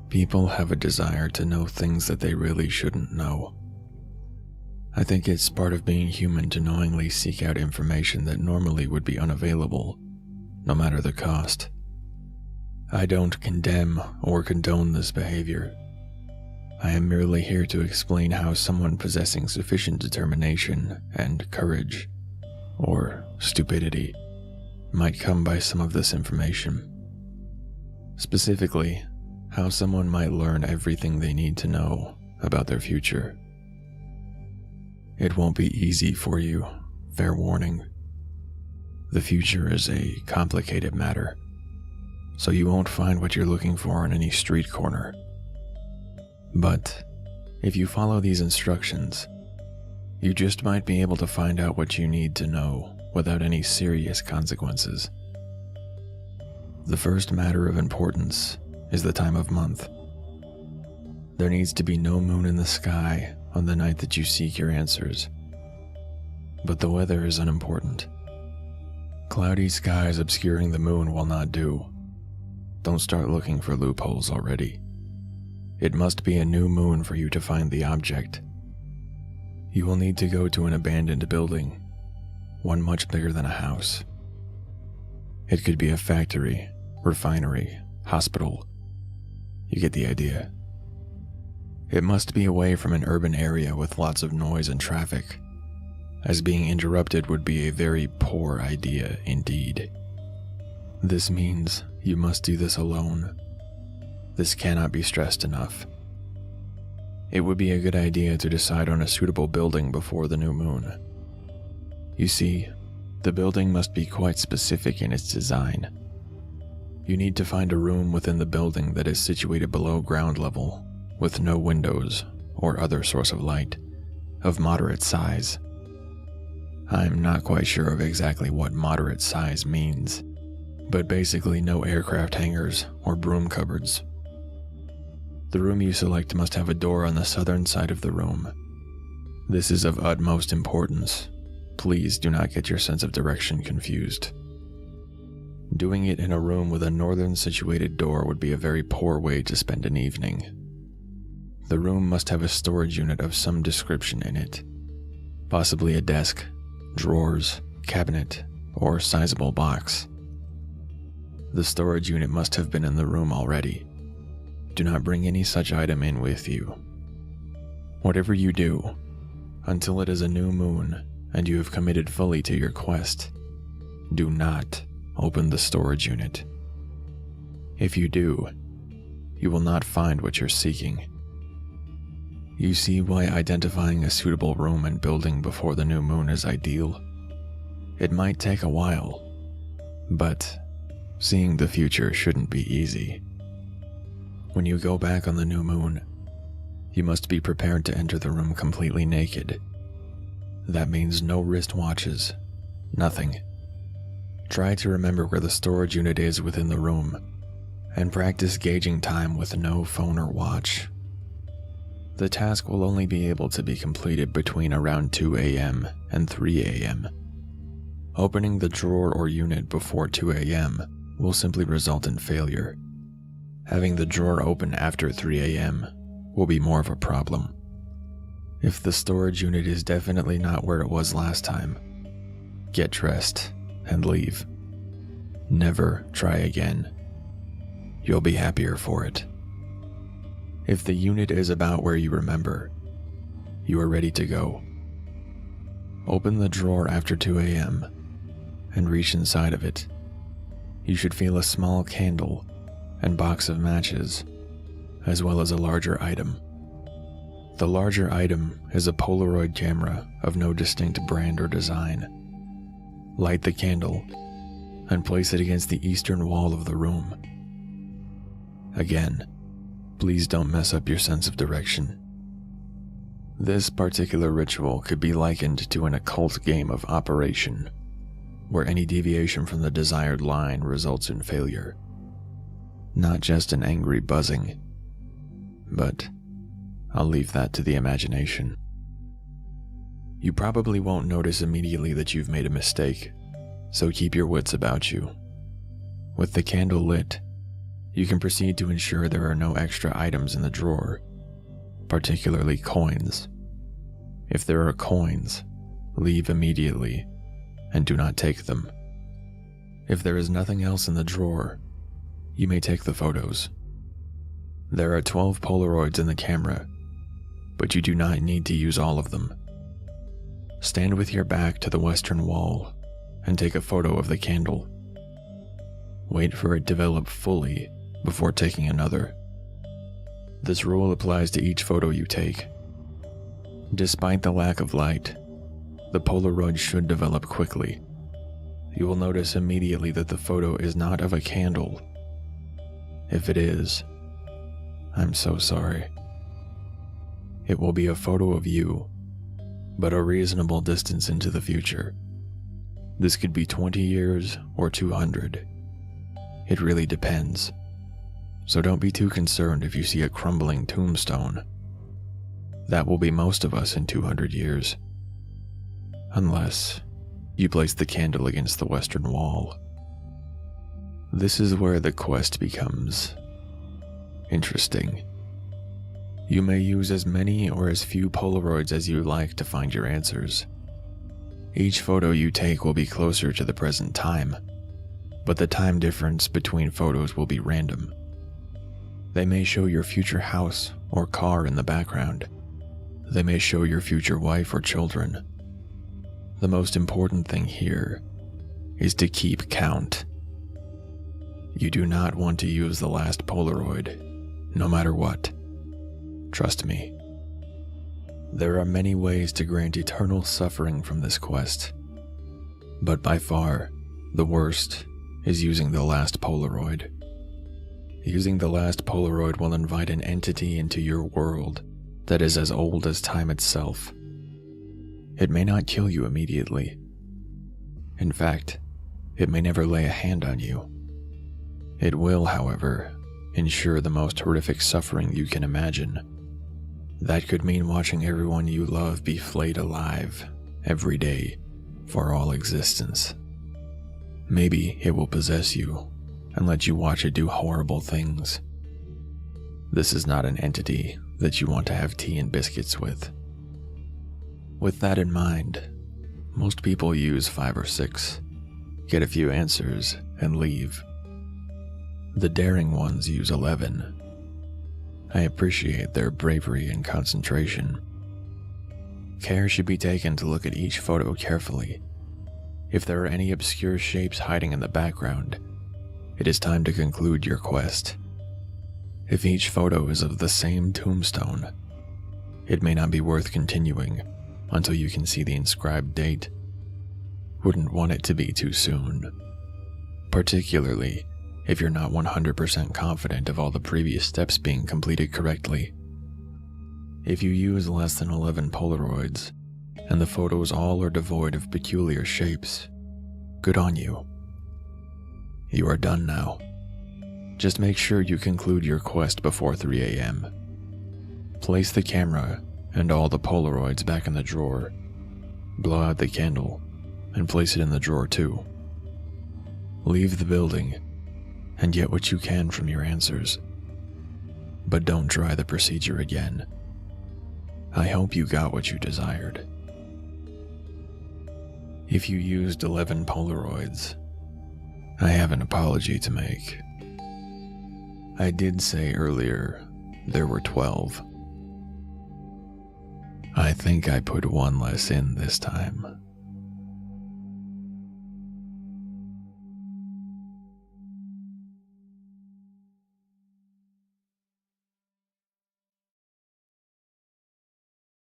People have a desire to know things that they really shouldn't know. I think it's part of being human to knowingly seek out information that normally would be unavailable, no matter the cost. I don't condemn or condone this behavior. I am merely here to explain how someone possessing sufficient determination and courage, or stupidity, might come by some of this information. Specifically, how someone might learn everything they need to know about their future. It won't be easy for you, fair warning. The future is a complicated matter, so you won't find what you're looking for in any street corner. But if you follow these instructions, you just might be able to find out what you need to know without any serious consequences. The first matter of importance is the time of month. There needs to be no moon in the sky on the night that you seek your answers. But the weather is unimportant. Cloudy skies obscuring the moon will not do. Don't start looking for loopholes already. It must be a new moon for you to find the object. You will need to go to an abandoned building, one much bigger than a house. It could be a factory, refinery, hospital. You get the idea. It must be away from an urban area with lots of noise and traffic, as being interrupted would be a very poor idea indeed. This means you must do this alone. This cannot be stressed enough. It would be a good idea to decide on a suitable building before the new moon. You see, the building must be quite specific in its design. You need to find a room within the building that is situated below ground level, with no windows or other source of light, of moderate size. I'm not quite sure of exactly what moderate size means, but basically no aircraft hangars or broom cupboards. The room you select must have a door on the southern side of the room. This is of utmost importance. Please do not get your sense of direction confused. Doing it in a room with a northern situated door would be a very poor way to spend an evening. The room must have a storage unit of some description in it, possibly a desk, drawers, cabinet, or sizable box. The storage unit must have been in the room already. Do not bring any such item in with you. Whatever you do, until it is a new moon and you have committed fully to your quest, do not open the storage unit. If you do, you will not find what you're seeking. You see why identifying a suitable room and building before the new moon is ideal? It might take a while, but seeing the future shouldn't be easy. When you go back on the new moon, you must be prepared to enter the room completely naked. That means no wristwatches, nothing. Try to remember where the storage unit is within the room, and practice gauging time with no phone or watch. The task will only be able to be completed between around 2 a.m. and 3 a.m. Opening the drawer or unit before 2 a.m. will simply result in failure. Having the drawer open after 3 a.m. will be more of a problem. If the storage unit is definitely not where it was last time, get dressed and leave. Never try again. You'll be happier for it. If the unit is about where you remember, you are ready to go. Open the drawer after 2 a.m. and reach inside of it. You should feel a small candle and box of matches, as well as a larger item. The larger item is a Polaroid camera of no distinct brand or design. Light the candle and place it against the eastern wall of the room. Again, please don't mess up your sense of direction. This particular ritual could be likened to an occult game of Operation, where any deviation from the desired line results in failure. Not just an angry buzzing, but I'll leave that to the imagination. You probably won't notice immediately that you've made a mistake, so keep your wits about you. With the candle lit, you can proceed to ensure there are no extra items in the drawer, particularly coins. If there are coins, leave immediately and do not take them. If there is nothing else in the drawer, you may take the photos. There are 12 Polaroids in the camera, but you do not need to use all of them. Stand with your back to the western wall and take a photo of the candle. Wait for it to develop fully before taking another. This rule applies to each photo you take. Despite the lack of light, the Polaroid should develop quickly. You will notice immediately that the photo is not of a candle. If it is, I'm so sorry. It will be a photo of you, but a reasonable distance into the future. This could be 20 years or 200. It really depends. So don't be too concerned if you see a crumbling tombstone. That will be most of us in 200 years. Unless you place the candle against the western wall. This is where the quest becomes interesting. You may use as many or as few Polaroids as you like to find your answers. Each photo you take will be closer to the present time, but the time difference between photos will be random. They may show your future house or car in the background. They may show your future wife or children. The most important thing here is to keep count. You do not want to use the last Polaroid, no matter what. Trust me. There are many ways to grant eternal suffering from this quest, but by far, the worst is using the last Polaroid. Using the last Polaroid will invite an entity into your world that is as old as time itself. It may not kill you immediately. In fact, it may never lay a hand on you. It will, however, ensure the most horrific suffering you can imagine. That could mean watching everyone you love be flayed alive every day for all existence. Maybe it will possess you and let you watch it do horrible things. This is not an entity that you want to have tea and biscuits with. With that in mind, most people use 5 or 6, get a few answers, and leave. The daring ones use 11. I appreciate their bravery and concentration. Care should be taken to look at each photo carefully. If there are any obscure shapes hiding in the background, it is time to conclude your quest. If each photo is of the same tombstone, it may not be worth continuing until you can see the inscribed date. Wouldn't want it to be too soon, particularly if you're not 100% confident of all the previous steps being completed correctly. If you use less than 11 Polaroids, and the photos all are devoid of peculiar shapes, good on you. You are done now. Just make sure you conclude your quest before 3 a.m. Place the camera and all the Polaroids back in the drawer. Blow out the candle and place it in the drawer too. Leave the building and get what you can from your answers. But don't try the procedure again. I hope you got what you desired. If you used 11 Polaroids, I have an apology to make. I did say earlier there were 12. I think I put one less in this time.